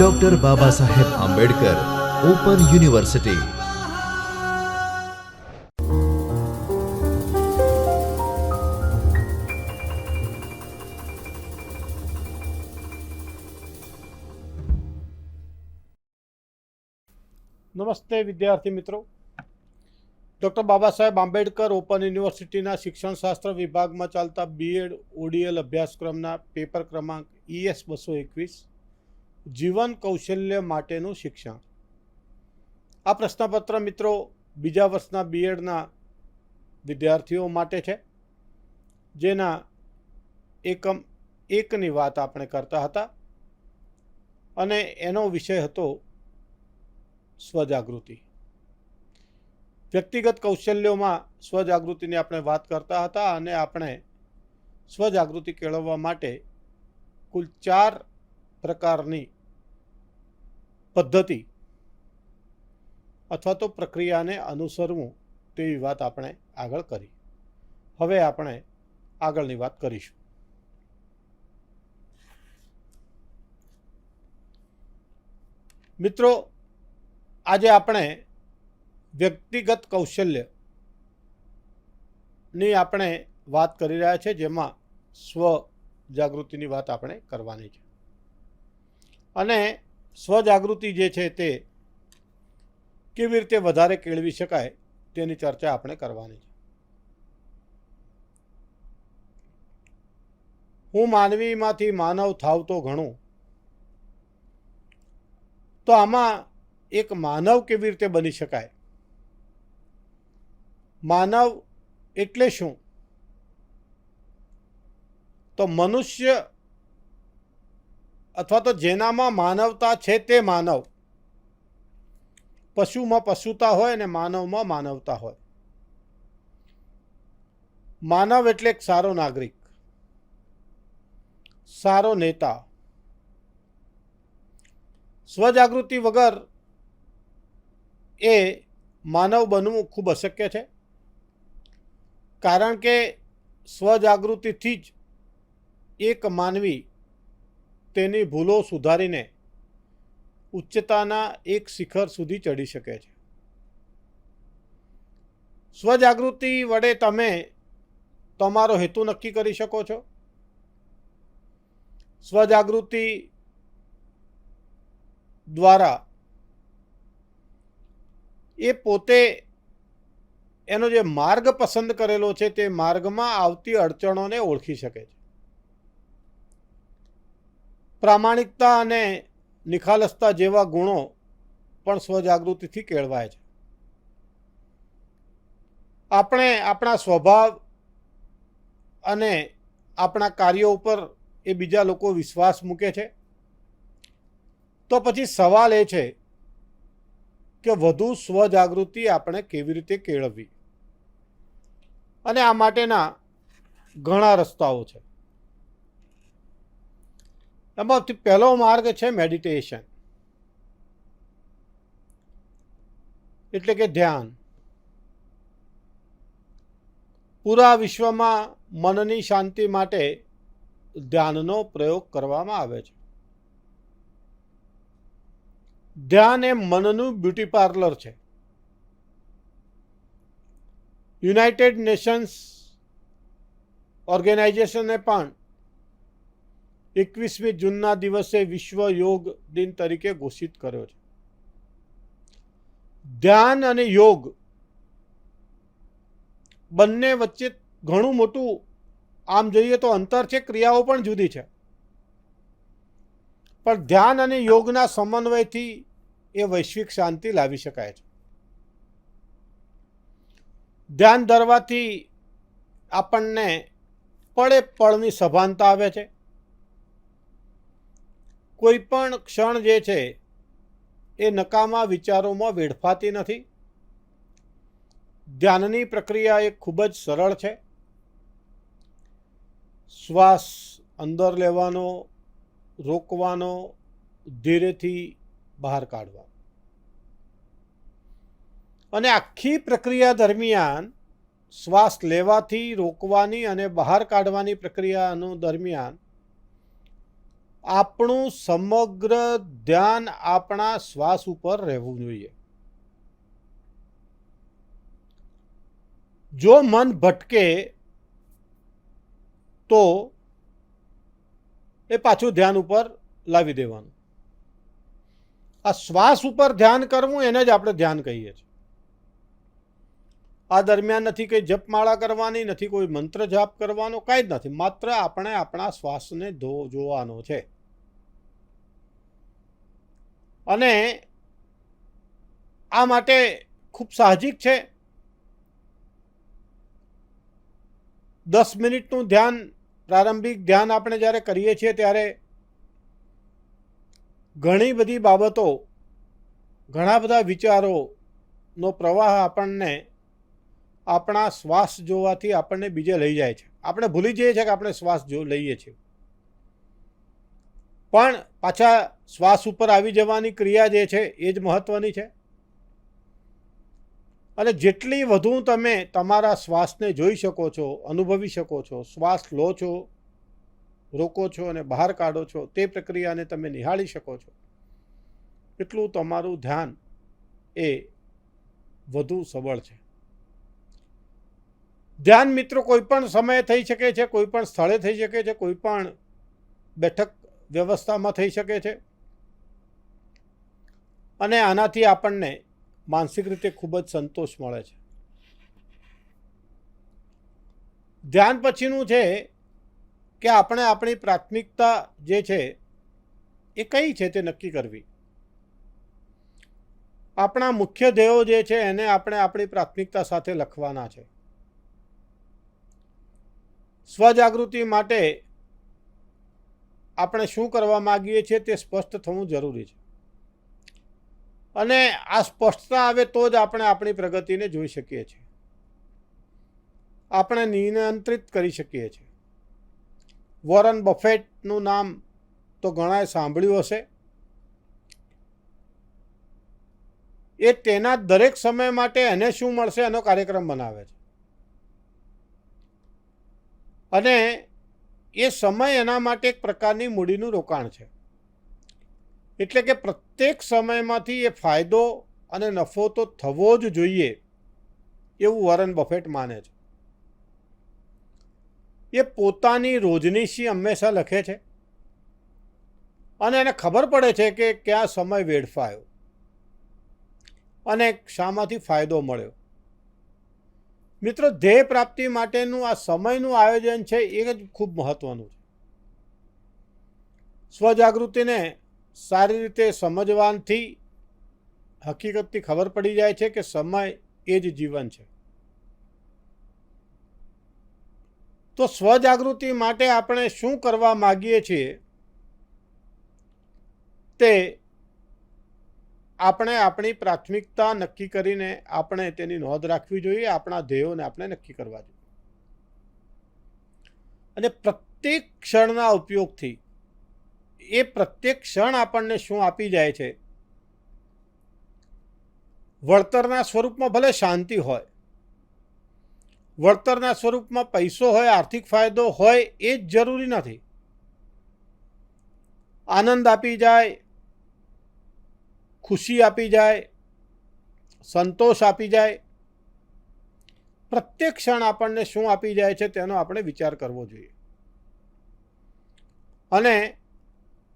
Doctor Baba Saheb Ambedkar open university. નમસ્તે વિદ્યાર્થી મિત્રો. ડૉક્ટર બાબા સાહેબ આંબેડકર ઓપન યુનિવર્સિટીના શિક્ષણશાસ્ત્ર વિભાગમાં ચાલતા બીએડ ઓડીએલ અભ્યાસક્રમના પેપર ક્રમાંક ES 221 જીવન કૌશલ્ય માટેનું શિક્ષણ. આ પ્રશ્નપત્ર મિત્રો બીજા વર્ષના બીએડના વિદ્યાર્થીઓ માટે છે, જેના એકમ 1ની વાત આપણે કરતા હતા અને એનો વિષય હતો સ્વજાગૃતિ. વ્યક્તિગત કૌશલ્યોમાં સ્વજાગૃતિની આપણે વાત કરતા હતા અને આપણે સ્વજાગૃતિ કેળવવા માટે કુલ 4 પ્રકારની પદ્ધતિ અથવા તો પ્રક્રિયાને અનુસરવું તેવી વાત આપણે આગળ કરી. હવે આપણે આગળની વાત કરીશું. મિત્રો, આજે આપણે વ્યક્તિગત કૌશલ્યની આપણે વાત કરી રહ્યા છીએ, જેમાં સ્વ જાગૃતિની વાત આપણે કરવાની છે. અને સ્વજાગૃતિ જે છે તે કેવી રીતે વધારે કેળવી શકાય તેની ચર્ચા આપણે કરવાની છે. હું માનવીમાંથી માનવ થાવ તો ઘણું, તો આમાં એક માનવ કેવી રીતે બની શકાય? માનવ એટલે શું? તો મનુષ્ય અથવા તો જેનામાં માનવતા છે તે માનવ. પશુમાં પશુતા હોય અને માનવમાં માનવતા હોય. માનવ એટલે એક સારો નાગરિક, સારો નેતા. સ્વજાગૃતિ વગર એ માનવ બનવું ખૂબ અશક્ય છે, કારણ કે સ્વજાગૃતિથી જ એક માનવી તેની ભૂલો સુધારીને ઉચ્ચતાના એક શિખર સુધી ચડી શકે છે. સ્વજાગૃતિ વડે તમે તમારો હેતુ નક્કી કરી શકો છો. સ્વજાગૃતિ દ્વારા એ પોતે એનો જે માર્ગ પસંદ કરેલો છે તે માર્ગમાં આવતી અડચણોને ઓળખી શકે છે. પ્રામાણિકતા અને નિખાલસતા જેવા ગુણો પણ સ્વજાગૃતિથી કેળવાય છે. આપણે આપણા સ્વભાવ અને આપણા કાર્યો ઉપર એ બીજા લોકો વિશ્વાસ મૂકે છે. તો પછી સવાલ એ છે કે વધુ સ્વજાગૃતિ આપણે કેવી રીતે કેળવવી? અને આ માટેના ઘણા રસ્તાઓ છે. એમાંથી પહેલો માર્ગ છે મેડિટેશન, એટલે કે ધ્યાન. પૂરા વિશ્વમાં મનની શાંતિ માટે ધ્યાનનો પ્રયોગ કરવામાં આવે છે. ધ્યાન એ મનનું બ્યુટી પાર્લર છે. યુનાઇટેડ નેશન્સ ઓર્ગેનાઇઝેશને પણ 21મી જૂનના દિવસે વિશ્વ યોગ દિન તરીકે ઘોષિત કર્યો છે. ધ્યાન અને યોગ બંને વચ્ચે ઘણું મોટું, આમ જોઈએ તો અંતર છે, ક્રિયાઓ પણ જુદી છે. પણ ધ્યાન અને યોગના સમન્વયથી એ વૈશ્વિક શાંતિ લાવી શકાય છે. ધ્યાન ધરવાથી આપણને પળે પળની સભાનતા આવે છે. કોઈ પણ ક્ષણ જે છે એ નકામા વિચારોમાં વેડફાતી નથી. ધ્યાનની પ્રક્રિયા એ ખૂબ જ સરળ છે. શ્વાસ અંદર લેવાનો, રોકવાનો, ધીરેથી બહાર કાઢવાનો. અને આખી પ્રક્રિયા દરમિયાન શ્વાસ લેવાથી રોકવાની અને બહાર કાઢવાની પ્રક્રિયાનું દરમિયાન આપણું સમગ્ર ધ્યાન આપણા શ્વાસ ઉપર રહેવું જોઈએ. જો મન ભટકે તો એ પાછું ધ્યાન ઉપર લાવી દેવાનું. આ શ્વાસ ઉપર ધ્યાન કરવું એને જ આપણે ધ્યાન કહીએ છીએ. આ દરમિયાન નથી કંઈ જપમાળા કરવાની, નથી કોઈ મંત્ર જાપ કરવાનો, કાંઈ જ નથી. માત્ર આપણે આપણા શ્વાસને જોવાનો છે. અને આ માટે ખૂબ સાહજિક છે. 10 મિનિટનું ધ્યાન, પ્રારંભિક ધ્યાન આપણે જ્યારે કરીએ છીએ ત્યારે ઘણી બધી બાબતો, ઘણા બધા વિચારોનો પ્રવાહ આપણને આપણા શ્વાસ જોવાથી આપણને બીજે લઈ જાય છે. આપણે ભૂલી જઈએ છીએ કે આપણે શ્વાસ લઈએ છીએ, પણ પાછા શ્વાસ ઉપર આવી જવાની ક્રિયા જે છે એ જ મહત્વની છે. અને જેટલી વધુ તમે તમારા શ્વાસને જોઈ શકો છો, અનુભવી શકો છો, શ્વાસ લો છો, રોકો છો અને બહાર કાઢો છો, તે પ્રક્રિયાને તમે નિહાળી શકો છો, એટલું તમારું ધ્યાન એ વધુ સબળ છે. ધ્યાન મિત્રો કોઈ પણ સમયે થઈ શકે છે, કોઈ પણ સ્થળે થઈ શકે છે, કોઈ પણ બેઠક વ્યવસ્થામાં થઈ શકે છે. અને આનાથી આપણને માનસિક રીતે ખૂબ જ સંતોષ મળે છે. ધ્યાન પછીનું છે કે આપણે આપણી પ્રાથમિકતા જે છે એ કઈ છે તે નક્કી કરવી. આપણા મુખ્ય ધ્યેયો જે છે એને આપણે આપણી પ્રાથમિકતા સાથે લખવાના છે. સ્વજાગૃતિ માટે આપણે શું કરવા માગીએ છીએ તે સ્પષ્ટ થવું જરૂરી છે. અને આ સ્પષ્ટતા આવે તો જ આપણે આપણી પ્રગતિને જોઈ શકીએ છીએ, આપણે નિયંત્રિત કરી શકીએ છીએ. વોરન બફેટનું નામ તો ઘણાએ સાંભળ્યું હશે. એ તેના દરેક સમય માટે એને શું મળશે એનો કાર્યક્રમ બનાવે છે. અને એ સમય એના માટે એક પ્રકારની મૂડીનું રોકાણ છે. એટલે કે પ્રત્યેક સમયમાંથી એ ફાયદો અને નફો તો થવો જ જોઈએ એવું વોરન બફેટ માને છે. એ પોતાની રોજનીશી હંમેશા લખે છે અને એને ખબર પડે છે કે ક્યાં સમય વેડફાયો અને શામાંથી ફાયદો મળ્યો. મિત્રો, ધ્યેય પ્રાપ્તિ માટેનું આ સમયનું આયોજન છે એ જ ખૂબ મહત્વનું છે. સ્વજાગૃતિને સારી રીતે સમજવાથી હકીકતથી ખબર પડી જાય છે કે સમય એ જ જીવન છે. તો સ્વજાગૃતિ માટે આપણે શું કરવા માગીએ છીએ તે આપણે આપણી પ્રાથમિકતા નક્કી કરીને આપણે તેની નોંધ રાખવી જોઈએ. આપણા ધ્યેયોને આપણે નક્કી કરવા જોઈએ. અને પ્રત્યેક ક્ષણના ઉપયોગથી એ પ્રત્યેક ક્ષણ આપણને શું આપી જાય છે. વળતરના સ્વરૂપમાં ભલે શાંતિ હોય, વળતરના સ્વરૂપમાં પૈસો હોય, આર્થિક ફાયદો હોય, એ જ જરૂરી નથી. આનંદ આપી જાય, ખુશી આપી જાય, સંતોષ આપી જાય, પ્રત્યેક ક્ષણ આપણને શું આપી જાય છે તેનો આપણે વિચાર કરવો જોઈએ. અને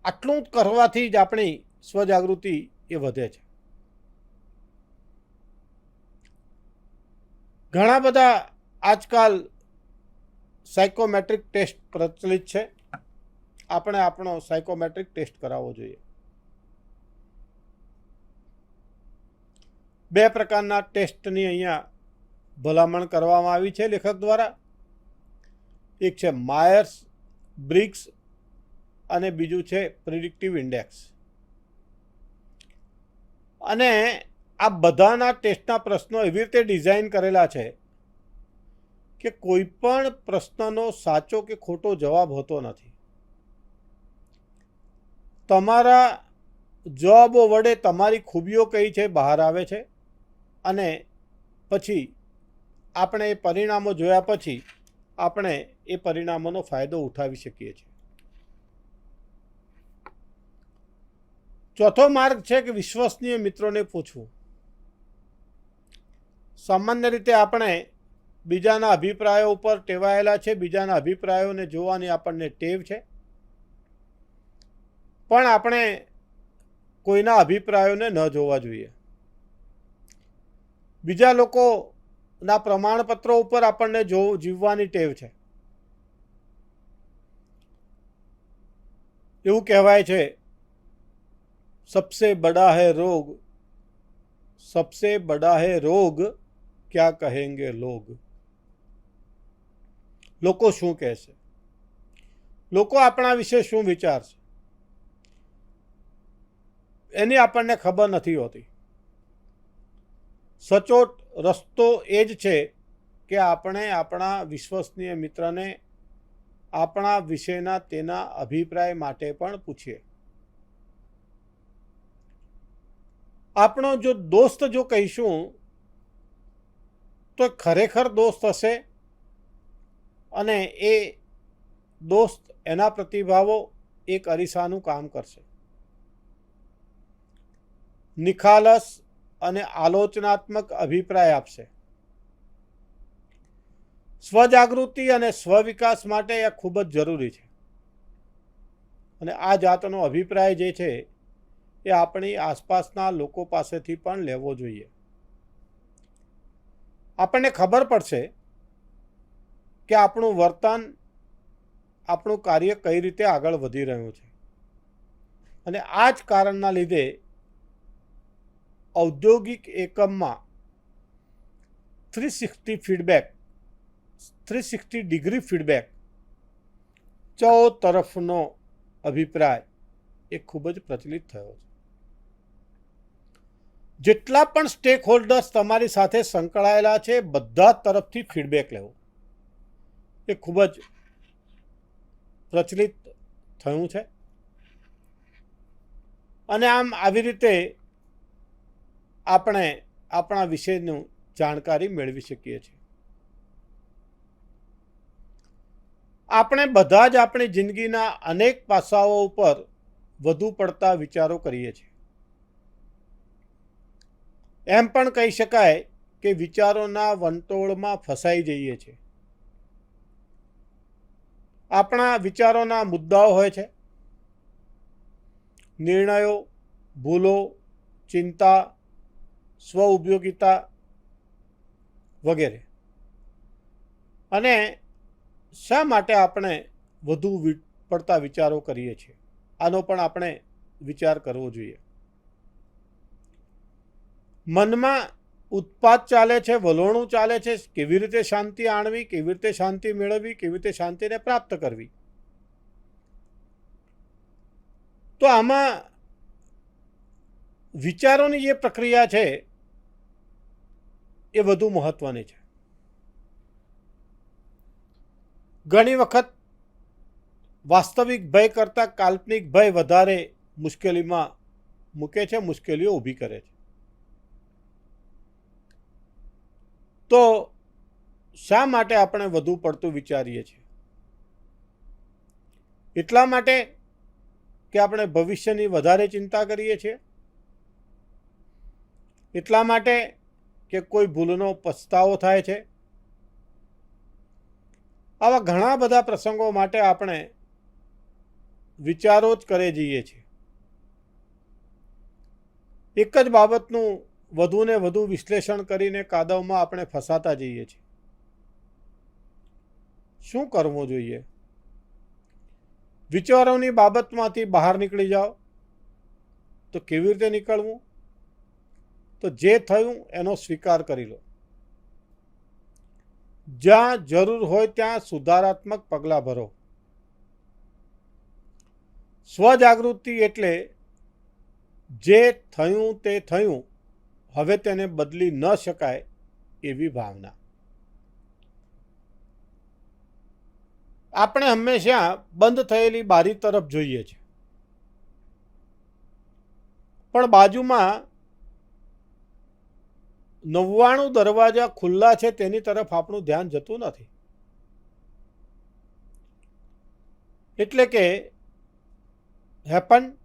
આટલું જ કરવાથી જ આપણી સ્વજાગૃતિ એ વધે છે. ઘણા બધા આજકાલ સાયકોમેટ્રિક ટેસ્ટ પ્રચલિત છે. આપણે આપણો સાયકોમેટ્રિક ટેસ્ટ કરાવવો જોઈએ. 2 પ્રકારના ટેસ્ટની અહીંયા ભલામણ કરવામાં આવી છે લેખક દ્વારા. એક છે માયર્સ બ્રિગ્સ અને બીજું છે પ્રિડિક્ટિવ ઇન્ડેક્સ. અને આ બધાના ટેસ્ટના પ્રશ્નો એવી રીતે ડિઝાઇન કરેલા છે કે કોઈ પણ પ્રશ્નનો સાચો કે ખોટો જવાબ હોતો નથી. તમારા જવાબો વડે તમારી ખૂબીઓ કઈ છે બહાર આવે છે અને પછી આપણે એ પરિણામો જોયા પછી આપણે એ પરિણામોનો ફાયદો ઉઠાવી શકીએ છીએ. ચોથો માર્ગ છે કે વિશ્વસનીય મિત્રોને પૂછવું. સામાન્ય રીતે આપણે બીજાના અભિપ્રાયો ઉપર ટેવાયેલા છે, બીજાના અભિપ્રાયોને જોવાની આપણને ટેવ છે, પણ આપણે કોઈના અભિપ્રાયોને ન જોવા જોઈએ. બીજા લોકોના પ્રમાણપત્રો ઉપર આપણને જીવવાની ટેવ છે. એવું કહેવાય છે, सबसे बड़ा है रोग, सबसे बड़ा है रोग, क्या कहेंगे लोग. લોકો શું કહેશે, લોકો આપણા વિશે શું વિચારશે, એની આપણને ખબર નથી હોતી. સચોટ રસ્તો એ જ છે કે આપણે આપણા વિશ્વસનીય મિત્રને આપણા વિશેના તેના અભિપ્રાય માટે પણ પૂછીએ. આપણો જો દોસ્ત જો કહીશું તો ખરેખર દોસ્ત હશે અને એ દોસ્ત એના પ્રતિભાવો એક અરીસાનું કામ કરશે. નિખાલસ અને આલોચનાત્મક અભિપ્રાય આપશે. સ્વજાગૃતિ અને સ્વવિકાસ માટે એ ખૂબ જ જરૂરી છે. અને આ જાતનો અભિપ્રાય જે છે એ આપણી આસપાસના લોકો પાસેથી પણ લેવો જોઈએ. આપણને ખબર પડશે કે આપણું વર્તન, આપણું કાર્ય કઈ રીતે આગળ વધી રહ્યું છે. અને આ જ કારણના લીધે ઔદ્યોગિક એકમમાં 360 ડિગ્રી ફીડબેક, તરફનો અભિપ્રાય એ ખૂબ જ પ્રચલિત થયો છે. જેટલા પણ સ્ટેક હોલ્ડર્સ તમારી સાથે સંકળાયેલા છે, બધા તરફથી ફીડબેક લેવો એ ખૂબ જ પ્રચલિત થયું છે. અને આમ આવી રીતે આપણે આપણા વિશેનું જાણકારી મેળવી શકીએ છીએ. આપણે બધા જ આપણી જિંદગીના અનેક પાસાઓ ઉપર વધુ પડતા વિચારો કરીએ છીએ. એમ પણ કહી શકાય કે વિચારોના વંટોળમાં ફસાઈ જઈએ છીએ. આપણા વિચારોના મુદ્દાઓ હોય છે, નિર્ણયો, ભૂલો, ચિંતા, સ્વ ઉપયોગિતા વગેરે. અને શા માટે આપણે વધુ પડતા વિચારો કરીએ છીએ, આનો પણ આપણે વિચાર કરવો જોઈએ. મનમાં ઉત્પાત ચાલે છે, વલોણું ચાલે છે, કેવી રીતે શાંતિ આણવી, કેવી રીતે શાંતિ મેળવવી, કેવી રીતે શાંતિને પ્રાપ્ત કરવી. તો આમાં વિચારોની જે પ્રક્રિયા છે એ વધુ મહત્વની છે. ઘણી વખત વાસ્તવિક ભય કરતાં કાલ્પનિક ભય વધારે મુશ્કેલીમાં મૂકે છે, મુશ્કેલીઓ ઊભી કરે છે. તો શા માટે આપણે વધુ પડતું વિચારીએ છીએ? એટલા માટે કે આપણે ભવિષ્યની વધારે ચિંતા કરીએ છીએ, એટલા માટે કે કોઈ ભૂલનો પછતાવો થાય છે. આવા ઘણા બધા પ્રસંગો માટે આપણે વિચારો જ કરે જઈએ છીએ. એક જ બાબતનું વધુને વધુ વિશ્લેષણ કરીને કાદવમાં આપણે ફસાતા જઈએ છીએ. શું કરવું જોઈએ? વિચારોની બાબતમાંથી બહાર નીકળી જાઓ. તો કેવી રીતે નીકળવું? તો જે થયું એનો સ્વીકાર કરી લો. જ્યાં જરૂર હોય ત્યાં સુધારાત્મક પગલાં ભરો. સ્વજાગૃતિ એટલે જે થયું તે થયું, હવે તેને બદલી ન શકાય એવી ભાવના. આપણે હંમેશા બંધ થયેલી બારી તરફ જોઈએ છીએ, પણ બાજુમાં 99 દરવાજા ખુલ્લા છે તેની તરફ આપણું ધ્યાન જતું નથી. એટલે કે હેપન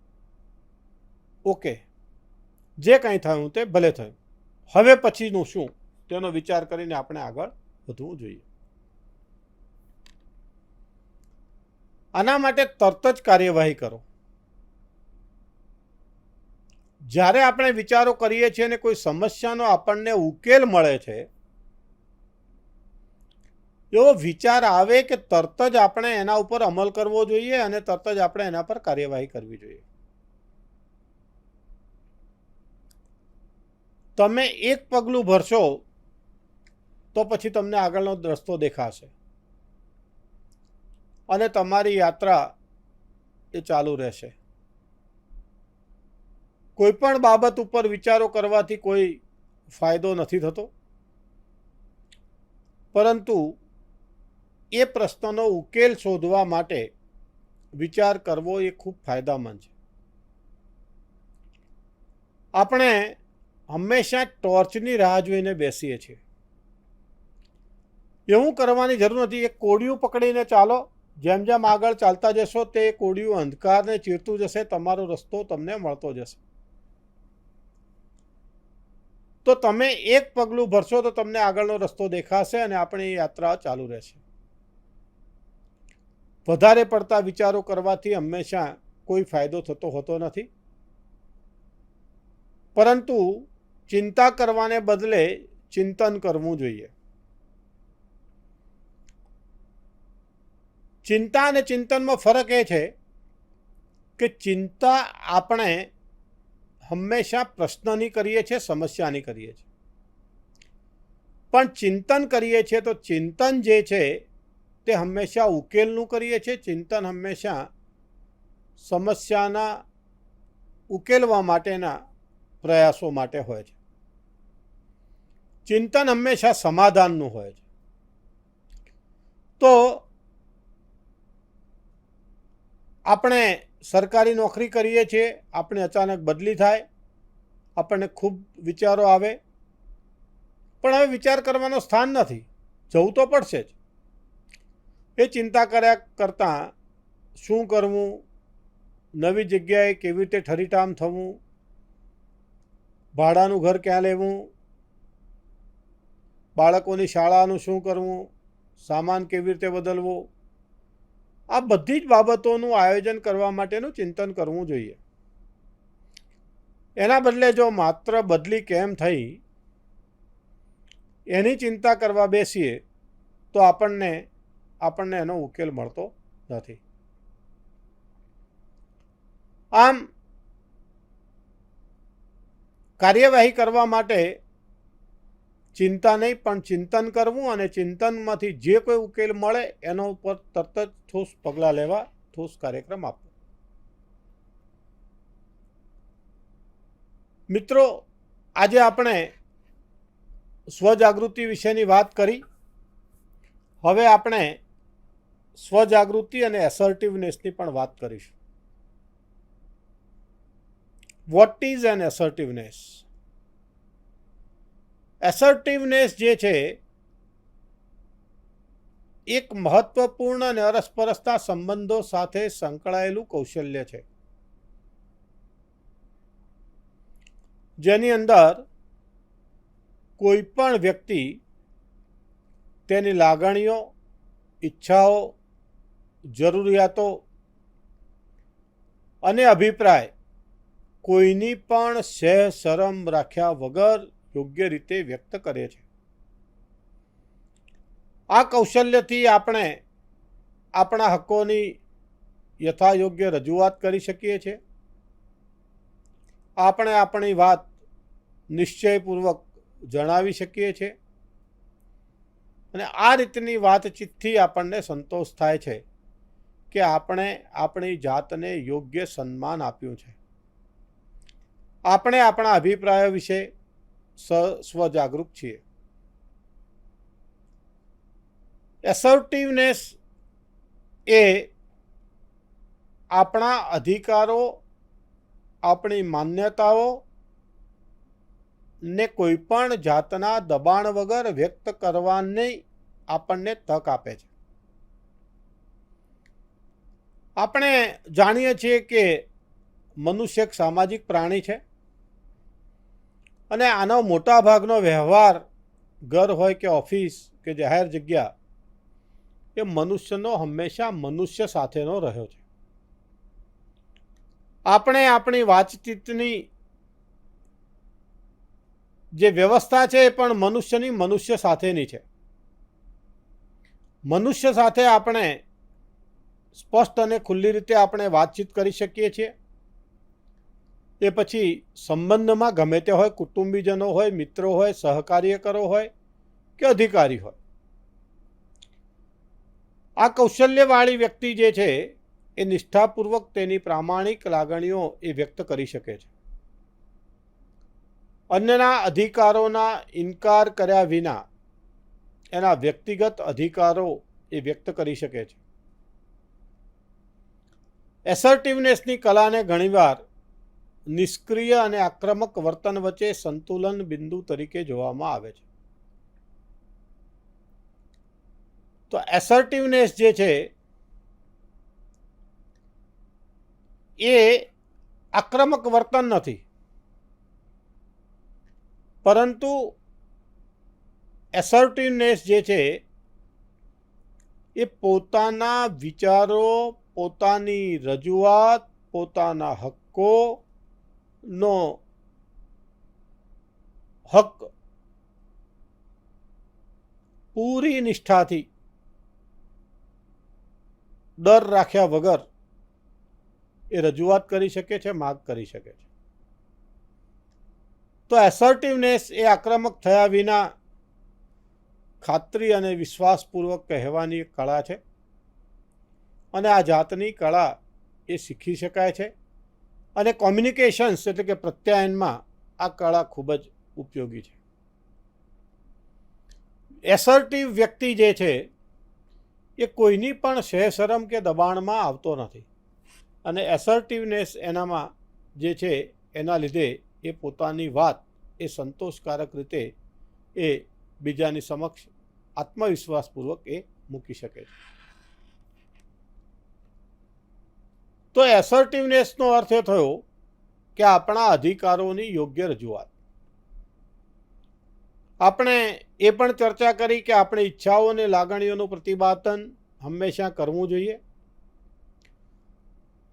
ઓકે, જે કંઈ થયું તે ભલે થયું, હવે પછીનું શું તેનો વિચાર કરીને આપણે આગળ વધવું જોઈએ. આના માટે તરત જ કાર્યવાહી કરો. જ્યારે આપણે વિચારો કરીએ છીએ અને કોઈ સમસ્યાનો આપણને ઉકેલ મળે છે, એવો વિચાર આવે કે તરત જ આપણે એના ઉપર અમલ કરવો જોઈએ અને તરત જ આપણે એના પર કાર્યવાહી કરવી જોઈએ. તમે એક પગલું ભરશો તો પછી તમને આગળનો રસ્તો દેખાશે અને તમારી યાત્રા એ ચાલુ રહેશે. કોઈ પણ બાબત ઉપર વિચારો કરવાથી કોઈ ફાયદો નથી થતો, પરંતુ એ પ્રશ્નનો ઉકેલ શોધવા માટે વિચાર કરવો એ ખૂબ ફાયદામંદ છે. આપણે હંમેશા ટોર્ચની રાહ જોઈને બેસીએ છીએ. એવું કરવાની જરૂર નથી. એક કોડિયું પકડીને ચાલો, જેમ જેમ આગળ ચાલતા જશો તે કોડિયું અંધકારને ચીરતું જશે, તમારો રસ્તો તમને મળતો જશે. તો તમે એક પગલું ભરશો તો તમને આગળનો રસ્તો દેખાશે અને આપણી યાત્રા ચાલુ રહેશે. વધારે પડતા વિચારો કરવાથી હંમેશા કોઈ ફાયદો થતો હોતો નથી, પરંતુ ચિંતા કરવાને બદલે ચિંતન કરવું જોઈએ. ચિંતા અને ચિંતનમાં ફરક એ છે કે ચિંતા આપણે હંમેશા પ્રશ્નની કરીએ છીએ, સમસ્યાની કરીએ છીએ, પણ ચિંતન કરીએ છીએ તો ચિંતન જે છે તે હંમેશા ઉકેલનું કરીએ છીએ. ચિંતન હંમેશા સમસ્યાના ઉકેલવા માટેના પ્રયાસો માટે હોય છે. ચિંતન હંમેશા સમાધાનનું હોય છે. તો આપણે સરકારી નોકરી કરીએ છીએ, આપણે અચાનક બદલી થાય, આપણને ખૂબ વિચારો આવે, પણ હવે વિચાર કરવાનો સ્થાન નથી, જવું તો પડશે જ. એ ચિંતા કર્યા કરતાં શું કરવું, નવી જગ્યાએ કેવી રીતે ઠરીઠામ થવું, ભાડાનું ઘર ક્યાં લેવું, બાળકોની શાળાનું શું કરવું, સામાન કેવી રીતે બદલવો, આ બધી જ બાબતોનું આયોજન કરવા માટેનું ચિંતન કરવું જોઈએ. એના બદલે જો માત્ર બદલી કેમ થઈ એની ચિંતા કરવા બેસીએ તો આપણને એનો ઉકેલ મળતો નથી. આમ કાર્યવાહી કરવા માટે ચિંતા નહીં પણ ચિંતન કરવું અને ચિંતનમાંથી જે કોઈ ઉકેલ મળે એનો ઉપર તરત જ ઠોસ પગલાં લેવા, ઠોસ કાર્યક્રમ આપવો. મિત્રો, આજે આપણે સ્વજાગૃતિ વિશેની વાત કરી. હવે આપણે સ્વજાગૃતિ અને એસર્ટિવનેસની પણ વાત કરીશું. What is an assertiveness? Assertiveness જે છે એક મહત્વપૂર્ણ અને અરસપરસના સંબંધો સાથે સંકળાયેલું કૌશલ્ય છે, જેની અંદર કોઈ પણ વ્યક્તિ તેની લાગણીઓ, ઈચ્છાઓ, જરૂરિયાતો અને અભિપ્રાય કોઈની પણ સહેજ શરમ રાખ્યા વગર યોગ્ય રીતે વ્યક્ત કરે છે. આ કૌશલ્યથી આપણે આપણા હકોની યથાયોગ્ય રજૂઆત કરી શકીએ છીએ. આપણે આપણી વાત નિશ્ચયપૂર્વક જણાવી શકીએ છીએ અને આ રીતની વાતચીતથી આપણને સંતોષ થાય છે કે આપણે આપણી જાતને યોગ્ય સન્માન આપ્યું છે. આપણે આપણા અભિપ્રાયો વિશે સ્વજાગૃત છીએ. એસર્ટિવનેસ એ આપણા અધિકારો, આપણી માન્યતાઓ ને કોઈ પણ જાતના દબાણ વગર વ્યક્ત કરવાની આપણને તક આપે છે. આપણે જાણીએ છીએ કે મનુષ્ય એક સામાજિક પ્રાણી છે અને આનો મોટા ભાગનો વ્યવહાર ઘર હોય કે ઓફિસ કે જાહેર જગ્યા એ મનુષ્યનો હંમેશા મનુષ્ય સાથેનો રહ્યો છે. આપણે આપણી વાતચીતની જે વ્યવસ્થા છે એ પણ મનુષ્યની મનુષ્ય સાથેની છે. મનુષ્ય સાથે આપણે સ્પષ્ટ અને ખુલ્લી રીતે આપણે વાતચીત કરી શકીએ છીએ. એ પછી સંબંધમાં ગમે તે હોય, કુટુંબીજનો હોય, મિત્રો હોય, સહકાર્યકરો હોય કે અધિકારી હોય. આ કૌશલ્યવાળી વ્યક્તિ જે છે એ નિષ્ઠાપૂર્વક તેની પ્રામાણિક લાગણીઓ એ વ્યક્ત કરી શકે છે. અન્યના અધિકારોના ઇનકાર કર્યા વિના એના વ્યક્તિગત અધિકારો એ વ્યક્ત કરી શકે છે. એસર્ટિવનેસની કલાને ઘણીવાર નિષ્ક્રિય અને આક્રમક વર્તન વચ્ચે સંતુલન બિંદુ તરીકે જોવામાં આવે છે. તો એસર્ટિવનેસ જે છે એ આક્રમક વર્તન નથી, પરંતુ એસર્ટિવનેસ જે છે એ પોતાના વિચારો, પોતાની રજૂઆત, પોતાના હક્કોનો હક પૂરી નિષ્ઠાથી ડર રાખ્યા વગર એ રજૂઆત કરી શકે છે, માગ કરી શકે છે. તો એસર્ટિવનેસ એ આક્રમક થયા વિના ખાતરી અને વિશ્વાસપૂર્વક કહેવાની એક કળા છે અને આ જાતની કળા એ શીખી શકાય છે અને કોમ્યુનિકેશન્સ એટલે કે પ્રત્યાયનમાં આ કળા ખૂબ જ ઉપયોગી છે. એસર્ટિવ વ્યક્તિ જે છે એ કોઈની પણ શરમ કે દબાણમાં આવતો નથી અને એસર્ટિવનેસ એનામાં જે છે એના લીધે એ પોતાની વાત એ સંતોષકારક રીતે એ બીજાની સમક્ષ આત્મવિશ્વાસપૂર્વક એ મૂકી શકે છે. તો એસર્ટિવનેસનો અર્થ એ થયો કે આપણા અધિકારોની યોગ્ય રજૂઆત. આપણે એ પણ ચર્ચા કરી કે આપણી ઈચ્છાઓ અને લાગણીઓનું પ્રતિપાદન હંમેશા કરવું જોઈએ.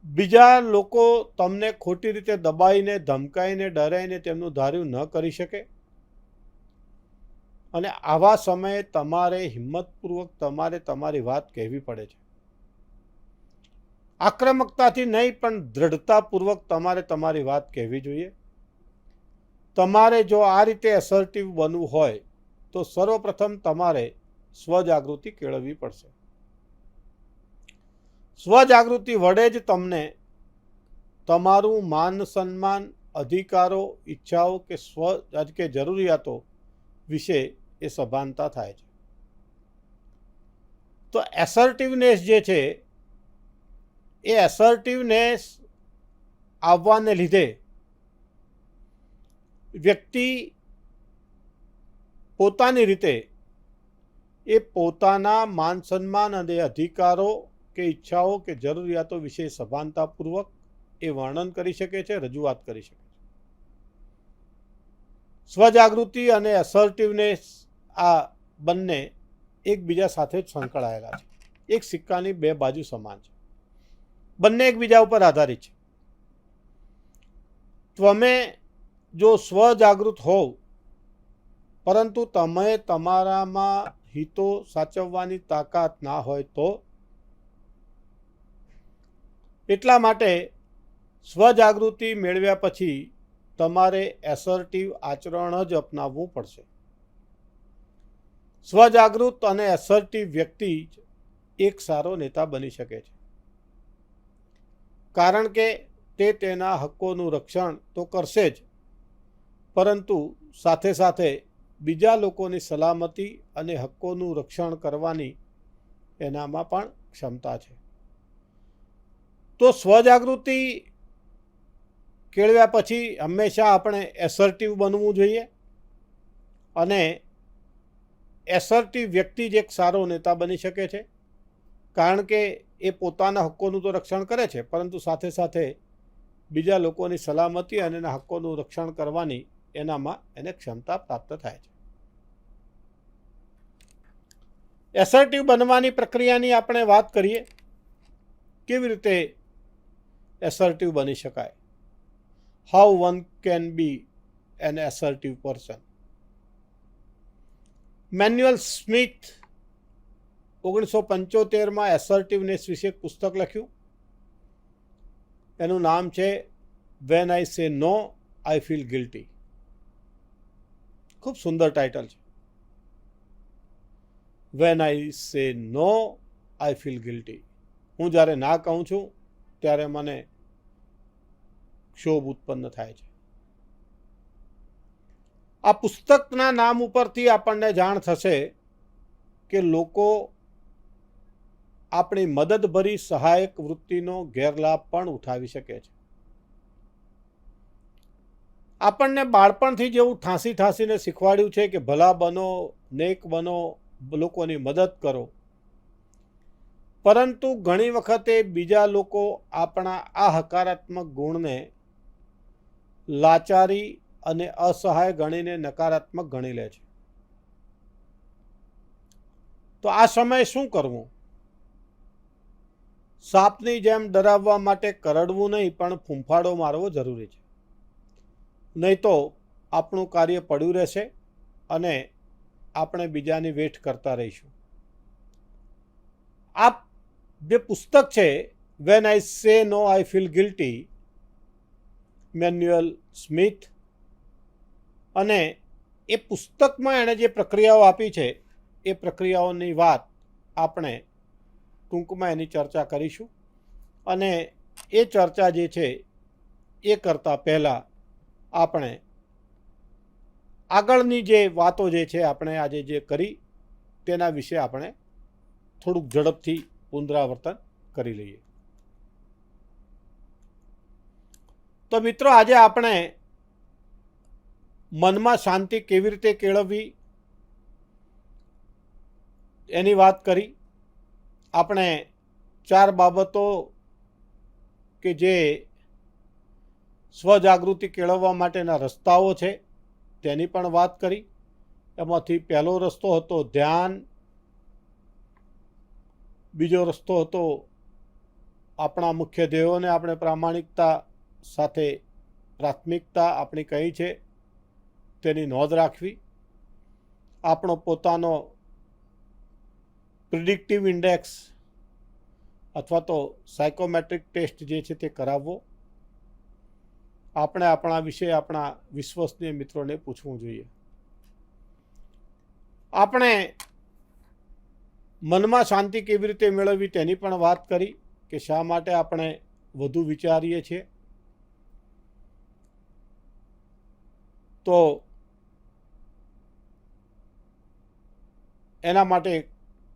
બીજા લોકો તમને ખોટી રીતે દબાઈને, ધમકાઈને, ડરાઈને તેમનું ધાર્યું ન કરી શકે અને આવા સમયે તમારે હિંમતપૂર્વક તમારી વાત કહેવી પડે છે. આક્રમકતાથી નહીં પણ દ્રઢતાપૂર્વક તમારી વાત કહેવી જોઈએ. તમારે જો આ રીતે એસર્ટિવ બનવું હોય તો સર્વપ્રથમ તમારે સ્વજાગૃતિ કેળવવી પડશે. સ્વજાગૃતિ વડે જ તમને તમારું માન સન્માન, અધિકારો, ઈચ્છાઓ કે જરૂરિયાતો વિશે એ સભાનતા થાય છે. તો એસર્ટિવનેસ જે છે એ એસર્ટિવનેસ આવવાને લીધે વ્યક્તિ પોતાની રીતે એ પોતાના માન સન્માન અને અધિકારો કે ઈચ્છાઓ કે જરૂરિયાતો વિશે સભાનતાપૂર્વક એ વર્ણન કરી શકે છે, રજૂઆત કરી શકે છે. સ્વજાગૃતિ અને એસર્ટિવનેસ આ બંને એકબીજા સાથે જ સંકળાયેલા છે. એક સિક્કાની બે બાજુ સમાન છે, બંને એકબીજા ઉપર આધારિત છે. તમે જો સ્વજાગૃત હોવ પરંતુ તમે તમારામાં હિતો સાચવવાની તાકાત ના હોય તો, એટલા માટે સ્વજાગૃતિ મેળવ્યા પછી તમારે એસર્ટિવ આચરણ જ અપનાવવું પડશે. સ્વજાગૃત અને એસર્ટિવ વ્યક્તિ એક સારો નેતા બની શકે છે, કારણ કે તે તેના હક્કોનું રક્ષણ તો કરશે જ, પરંતુ સાથે સાથે બીજા લોકોની સલામતી અને હક્કોનું રક્ષણ કરવાની એનામાં પણ ક્ષમતા છે. તો સ્વજાગૃતિ કેળવ્યા પછી હંમેશા આપણે એસર્ટિવ બનવું જોઈએ અને એસર્ટિવ વ્યક્તિ જ એક સારો નેતા બની શકે છે, કારણ કે એ પોતાના હક્કોનું તો રક્ષણ કરે છે, પરંતુ સાથે સાથે બીજા લોકોની સલામતી અને એના હક્કોનું રક્ષણ કરવાની એનામાં એને ક્ષમતા પ્રાપ્ત થાય છે. એસર્ટિવ બનવાની પ્રક્રિયાની આપણે વાત કરીએ. કેવી રીતે એસર્ટિવ બની શકાય? How one can be an assertive person. Manuel Smith 1975માં એસર્ટિવનેસ વિશે એક પુસ્તક લખ્યું. એનું નામ છે when I say no I feel guilty. ખૂબ સુંદર ટાઇટલ છે. When I say no I feel guilty. હું જ્યારે ના કહું છું ત્યારે મને ક્ષોભ ઉત્પન્ન થાય છે. આ પુસ્તકના નામ ઉપરથી આપણને જાણ થશે કે લોકો આપણી મદદભરી સહાયક વૃત્તિનો ગેરલાભ પણ ઉઠાવી શકે છે. આપણને બાળપણથી જેવું ઠાંસીને શીખવાડ્યું છે કે ભલા બનો, નેક બનો, લોકોની મદદ કરો, પરંતુ ઘણી વખતે બીજા લોકો આપણા આ હકારાત્મક ગુણને લાચારી અને અસહાય ગણીને નકારાત્મક ગણી લે છે. તો આ સમયે શું કરવું? સાપની જેમ ડરાવવા માટે કરડવું નહીં, પણ ફૂંફાડો મારવો જરૂરી છે. નહીં તો આપણું કાર્ય પડ્યું રહેશે અને આપણે બીજાની વેઠ કરતા રહીશું. આ જે પુસ્તક છે when I say no I feel guilty, Manuel Smith, અને એ પુસ્તકમાં એણે જે પ્રક્રિયાઓ આપી છે એ પ્રક્રિયાઓની વાત આપણે ટૂંકમાં એની ચર્ચા કરીશું. અને એ ચર્ચા જે છે એ કરતાં પહેલાં આપણે આગળની જે વાતો જે છે આપણે આજે જે કરી તેના વિશે આપણે થોડુંક ઝડપથી પુનરાવર્તન કરી લઈએ. તો મિત્રો, આજે આપણે મનમાં શાંતિ કેવી રીતે કેળવવી એની વાત કરી. આપણે 4 બાબતો કે જે સ્વજાગૃતિ કેળવવા માટેના રસ્તાઓ છે તેની પણ વાત કરી. એમાંથી પહેલો રસ્તો હતો ધ્યાન, બીજો રસ્તો હતો આપણા મુખ્ય ધ્યેયોને આપણે પ્રામાણિકતા સાથે પ્રાથમિકતા આપણી કઈ છે તેની નોંધ રાખવી. આપણો પોતાનો પ્રિડિક્ટિવ ઇન્ડેક્સ અથવા તો સાયકોમેટ્રિક ટેસ્ટ જે છે તે કરાવવો. આપણે આપણા વિશે આપણા વિશ્વસનીય મિત્રોને પૂછવું જોઈએ. આપણે મનમાં શાંતિ કેવી રીતે મેળવવી તેની પણ વાત કરી કે શા માટે આપણે વધુ વિચારીએ છીએ. તો એના માટે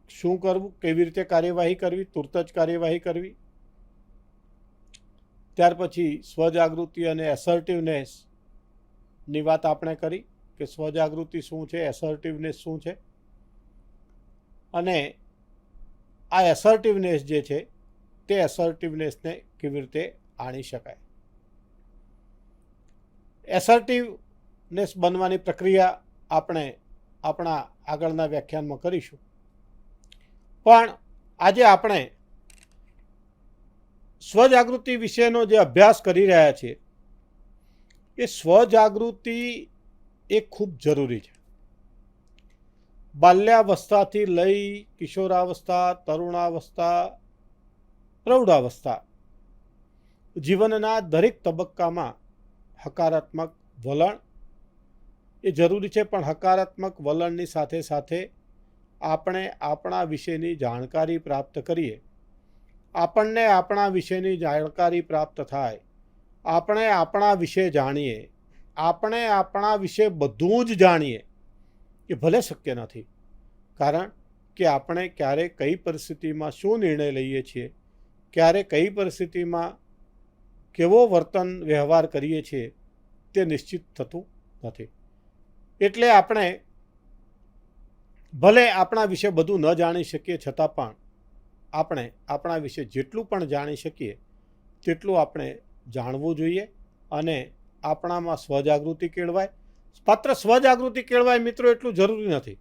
શું કરવું, કેવી રીતે કાર્યવાહી કરવી, તુરત જ કાર્યવાહી કરવી. ત્યાર પછી સ્વજાગૃતિ અને એસર્ટિવનેસની વાત આપણે કરી કે સ્વજાગૃતિ શું છે, એસર્ટિવનેસ શું છે, અને આ એસર્ટિવનેસ જે છે તે એસર્ટિવનેસને કેવી રીતે આણી શકાય. એસર્ટિવનેસ બનવાની પ્રક્રિયા આપણે આપણા આગળના વ્યાખ્યાનમાં કરીશું. પણ આજે આપણે સ્વજાગૃતિ વિશેનો જે અભ્યાસ કરી રહ્યા છીએ એ સ્વજાગૃતિ એ ખૂબ જરૂરી છે. બાલ્યાવસ્થાથી લઈ કિશોરાવસ્થા, તરુણાવસ્થા, પ્રૌઢાવસ્થા, જીવનના દરેક તબક્કામાં હકારાત્મક વલણ એ જરૂરી છે. પણ હકારાત્મક વલણની સાથે સાથે આપણે આપણા વિશેની જાણકારી પ્રાપ્ત કરીએ. આપણને આપણા વિશેની જાણકારી પ્રાપ્ત થાય, આપણે આપણા વિશે જાણીએ, આપણે આપણા વિશે બધું જ જાણીએ એ ભલે શક્ય નથી. કારણ કે આપણે ક્યારે કઈ પરિસ્થિતિમાં શું નિર્ણય લઈએ છીએ, ક્યારે કઈ પરિસ્થિતિમાં કેવો વર્તન વ્યવહાર કરીએ છીએ તે નિશ્ચિત થતું નથી. એટલે આપણે ભલે આપણા વિશે બધું ન જાણી શકીએ છતાં પણ આપણે આપણા વિશે જેટલું પણ જાણી શકીએ તેટલું આપણે જાણવું જોઈએ અને આપણામાં સ્વજાગૃતિ કેળવાય. માત્ર સ્વજાગૃતિ કેળવાય મિત્રો એટલું જરૂરી નથી.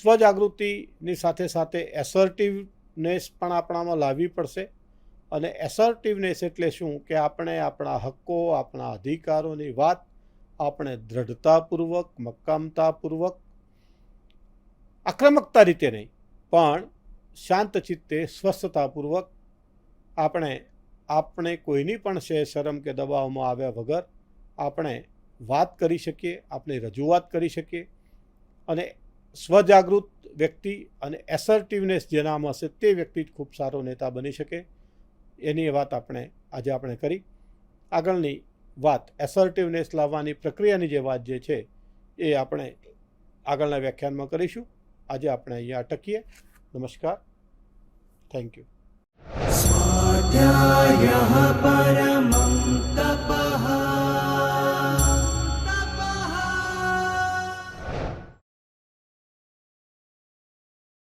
સ્વજાગૃતિની સાથે સાથે એસર્ટિવનેસ પણ આપણામાં લાવવી પડશે. અને એસર્ટિવનેસ એટલે શું કે આપણે આપણા હક્કો, આપણા અધિકારોની વાત આપણે દ્રઢતાપૂર્વક, મક્કમતાપૂર્વક, આક્રમકતા રીતે નહીં પણ શાંત ચિત્તે, સ્વસ્થતાપૂર્વક આપણે કોઈની પણ શરમ કે દબાવમાં આવ્યા વગર આપણે વાત કરી શકીએ, આપણે રજૂઆત કરી શકીએ. અને સ્વજાગૃત વ્યક્તિ અને એસર્ટિવનેસ જેનામાં હશે તે વ્યક્તિ જ ખૂબ સારો નેતા બની શકે. એની વાત આજે આપણે કરી. આગળની વાત એસર્ટિવનેસ લાવવાની પ્રક્રિયાની જે વાત જે છે એ આપણે આગળના વ્યાખ્યાનમાં કરીશું. આજે આપણે અહીંયા અટકીએ. નમસ્કાર. Thank you. स्वाध्यायः